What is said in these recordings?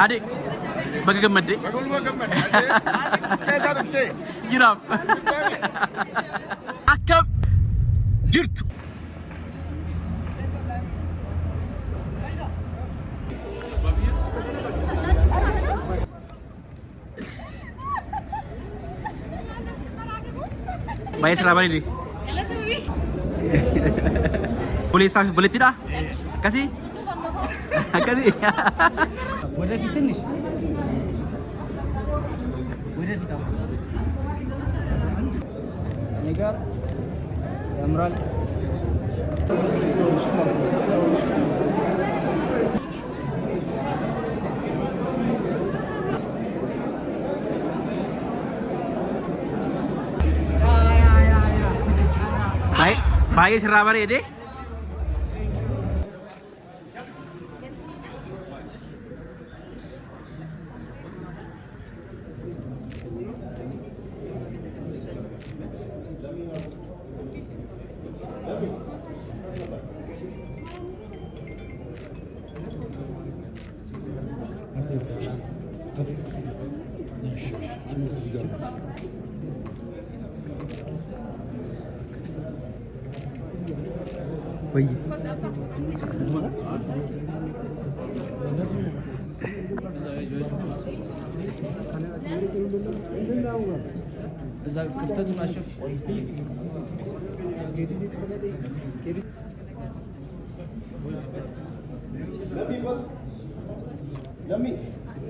Adi, baga gammadde. Baga gammadde. Keessa dhuftee. Jiraaf. Akkam jirtu. Baik selamat ini. Boleh sah, boleh tidak? Kasih. Kasih. Boleh finish. Boleh kita. Negar. Amral. Baik, baik serabar ini. Wih.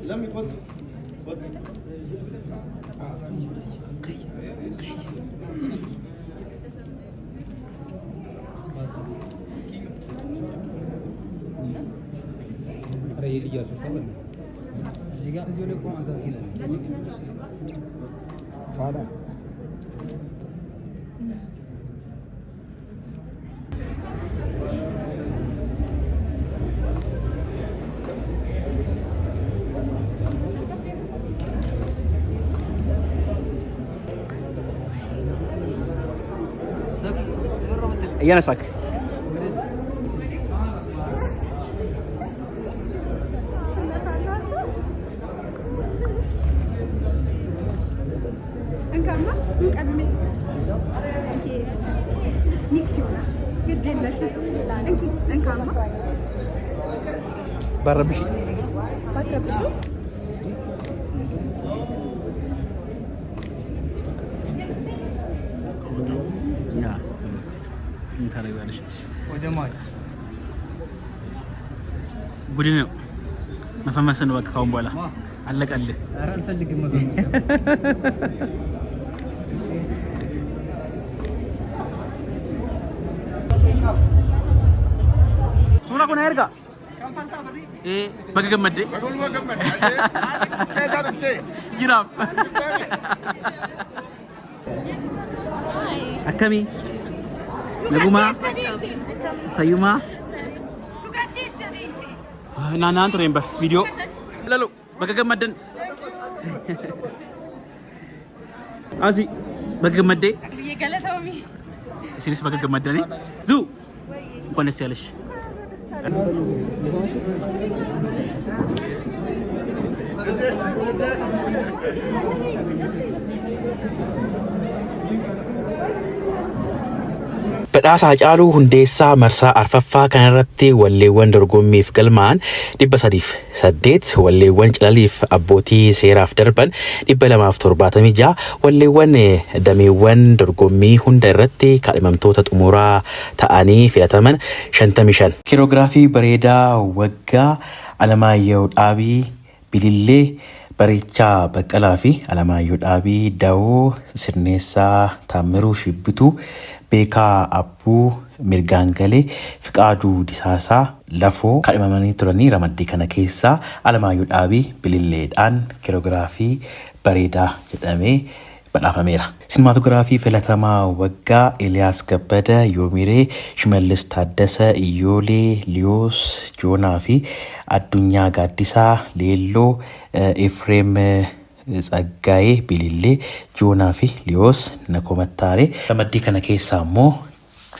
Lami kot. अरे ये लिया सोचा बंद जिगा जो ले कौन सा खिला खाना Iya nasak. Barabi. Ya. Entar lagi ada. Udah mau. Gudine. Mafahamasan waqt kaum bola. Allak alle. Ara nፈልግ mafahamasan. Sura ko na erga. Baga gammadde. Baga gammadde. Keessa dhuftee. Jiraaf. Akkami? Naguma? Fayyuma? Naannaan ture hin video. Lalu baga gammaddan. Asi baga gammadde. Biyya galatoomii. Isinis baga gammaddani. Zuu. Enኳን ደስ ያለሽ. Badhaasa Haacaaluu Hundeessaa marsaa arfaffaa kanarratti walleewwan dorgommiif galmaan 308 walleewwan calaliif abbootii seeraaf darban 276 walleewwan dameewwan dorgommii hunda irratti kaadhimamtoota xumuraa ta'anii filataman 55 kiloogiraafii bareedaa waggaa Alamaayyoo Dhaabii Bilillee Barichaa Baqqalaa fi Alamaayyoo Dhaabii Dawoo Sirneessaa Taammiruu Shibbituu Beekaa Abbuu Mirgaangalee Fiqaaduu Disaasaa Lafoo kaadhimamanii turanii ramaddii kana keessaa Alamaayyoo Dhaabii Bililleedhaan kiloogiraafii bareedaa jedhamee badhaafameera. Sinemaatoogiraafii filatamaa waggaa Eliyaas Gabbada Yoomiree Shimallis Taaddasa Iyyoolee Liyoos Joonaa fi Addunyaa Gaaddisaa Leelloo Efreem Tsaggaayee Bilillee Joonaa fi Liyoos Nakomattaaree ramaddii kana keessaa immoo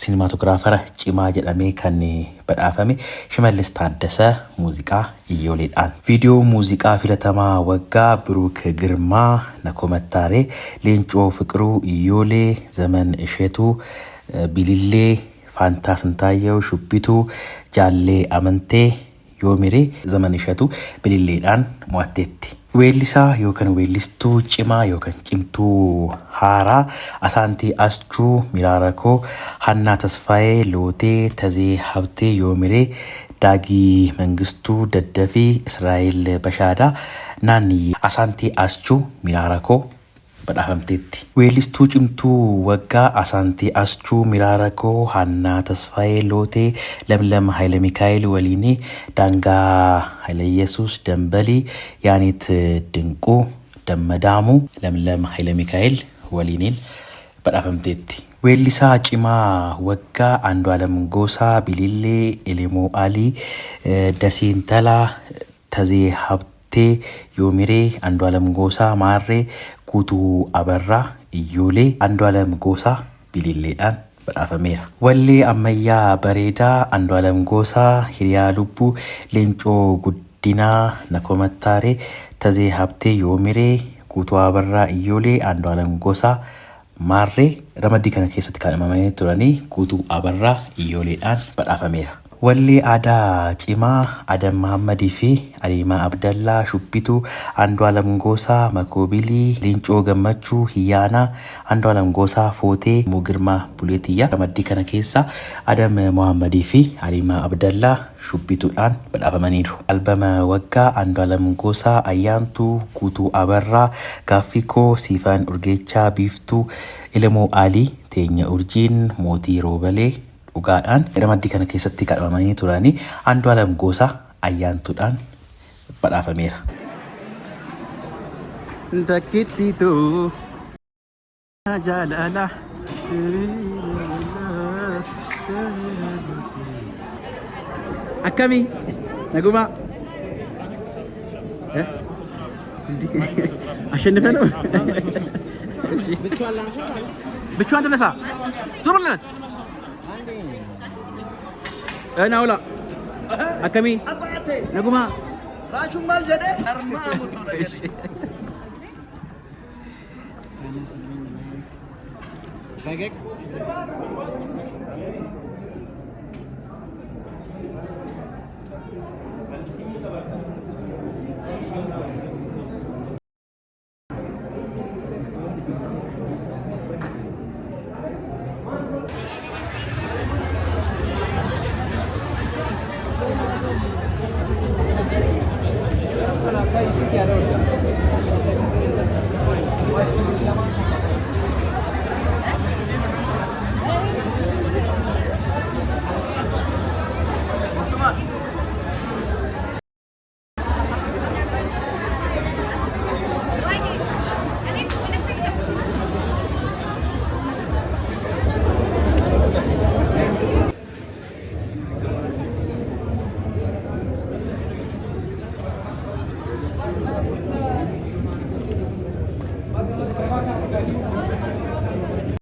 siinimaatoogiraafara cimaa jedhamee kan badhaafame Shimallis Taaddasee muuziqaa iyyooleedhaan. Viidiyoo muuziqaa filatamaa waggaa Biruuk Girmaa, Nakomattaaree, Leencoo Fiqiruu, Iyyoolee, Zaman Isheetuu, Bilillee, Faantaa Sintaayyew, Shubbituu, Jaallee Amantee, Yoomiree, Zaman Isheetuu bililleedhaan mo'atteetti. Weellisaa yookaan weellistuu cimaa yookaan cimtuu haaraa Asaantii Aschuu, Miraarakoo, Hannaa Tasfaayee, Lootee, Tazee Habtee, Yoomiree, Daagii Mangistuu, Daddafii, Israa'el Bashaadaa, naannii Asaantii Aschuu, Miraarakoo badhaafamteetti. Weellistuu cimtuu waggaa Asaantii Aschuu, Miraarakoo, Hannaa Tasfaayee, Lootee, Lamlam Haayile Mikaa'el waliin Daangaa Haayileyyesuus, Dambalii, Yaaniit Dinquu, Dammadaamuu, Lamlam Haayile Mikaa'el waliin badhaafamteetti. Weellisaa cimaa waggaa Andu'aalam Goosaa, Bilillee, Elemoo Alii, Dasiintalaa, Tazee Habtee, Yoomiree, Andu'aalam Goosaa, Maarree, Guutuu Abarraa, Iyyoolee, Andu'aalam Goosaa bililleedhaan badhaafameera. Wallee ammayyaa bareedaa Andu'aalam Goosaa, Hiriyaa Lubbuu, Leencoo Guddinaa, Nakomattaaree, Tazee Habtee, Yoomiree, Guutuu Abarraa, Iyyoolee, Andu'aalam Goosaa, Maarree ramaddii kana keessatti kaadhimamanii turanii Guutuu Abarraa Iyyooleedhaan badhaafameera. Wallee aadaa cimaa Adam Mahammadii fi Aliimaa Abdallaa, Shubbituu, Andu'aalam Goosaa, Makoobilii, Leencoo Gammachuu, Hiyyaanaa, Andu'aalam Goosaa, Footee, Girmaa Buleetiyyaa ramaddii kana keessa Adam Mahammadii fi Aliimaa Abdallaa Shubbituudhaan badhaafamaniiru. Albama waggaa Andu'aalam Goosaa, Ayyaantuu, Guutuu Abarraa, Gaaffikoo, Siifaan Urgeechaa, Biiftuu, Elemoo Alii, Teenya Urjiin, Mootii Roobalee dhugaadhaan ramaddii kana keessatti kaadhimamanii turanii Andu'aalam Goosaa Ayyaantuudhaan badhaafameera. Dakkittiituu jaalala akkamii nagumaa አሸንፈህ ነው ብቻዋን ተነሳ ዞር በላት ናውላ አከሚ ነጉማ ራሹን ማልጀደ አርማ ሞቶ ነገር